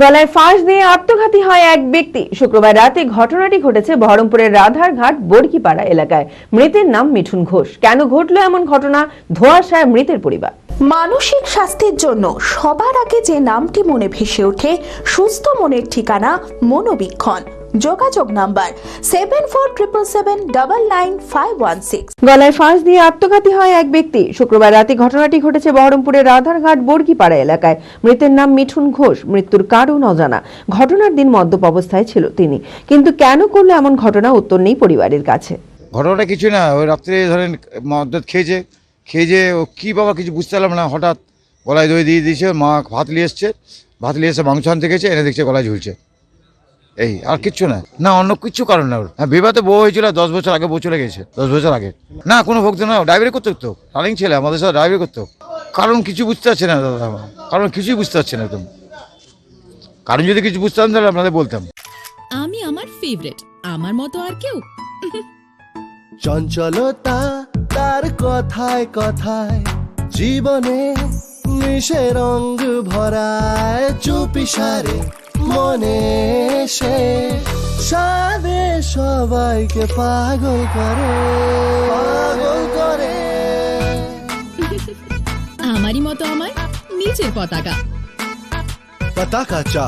গলায় ফাঁস দিয়ে আত্মঘাতী হয় এক ব্যক্তি। শুক্রবার রাতে ঘটনাটি ঘটেছে বহরমপুরের রাধারঘাট বর্গিপাড়া এলাকায়। মৃতের নাম মিঠুন ঘোষ। কেন ঘটলো এমন ঘটনা, ধোঁয়াশায় মৃতের পরিবার। মানসিক স্বাস্থ্যের জন্য সবার আগে যে নামটি মনে ভেসে ওঠে, সুস্থ মনের ঠিকানা মনোবীক্ষণ। যোগাযোগ নাম্বার 7477799516। গলায় ফাঁস দিয়ে আত্মঘাতী হয় এক ব্যক্তি। শুক্রবার রাতে ঘটনাটি ঘটেছে বহরমপুরের রাধারঘাট বর্গিপাড়া এলাকায়। মৃতের নাম মিঠুন ঘোষ। মৃত্যুর কারণ অজানা। ঘটনার দিন মদ্যপ অবস্থায় ছিল তিনি, কিন্তু কেন করলো এমন ঘটনা, উত্তর নেই পরিবারের কাছে। ঘটনাটা কিছু না, ওই রাত্রে ধরেন মদ খেয়েছে ও কী বাবা কিছু বুঝতে পারলাম না, হঠাৎ গলায় দই দিয়ে দিয়েছে। মা ভাত নিয়ে এসছে মাংস আনতে গেছে, এনে দেখছে গলায় ঝুলছে। এই আর কিচ্ছু না অন্য কিচ্ছু কারণ না। ওর বিবাহতে বউ হয়েছিল 10 বছর আগে, বউ চলে গেছে 10 বছর আগে। না কোনো ভক্ত না, ড্রাইভারি করতে হতো, রানিং ছেলে আমাদের সাথে ড্রাইভারি করতো। কারণ কিছু বুঝতে পারছে না দাদা, কারণ কিছুই বুঝতে পারছে না একদম। কারণ যদি কিছু বুঝতাম তাহলে আপনাদের বলতাম। আমি আমার ফেভারিট, আমার মতো আর কেউ। চঞ্চলতা তার কথায় কথায় জীবনে মিশে রঙ ভরায়, চুপি সারে মনে সে সাদে সবাইকে পাগল করে। আমারই মতো আমার নিজের পতাকা। পতাকা চা।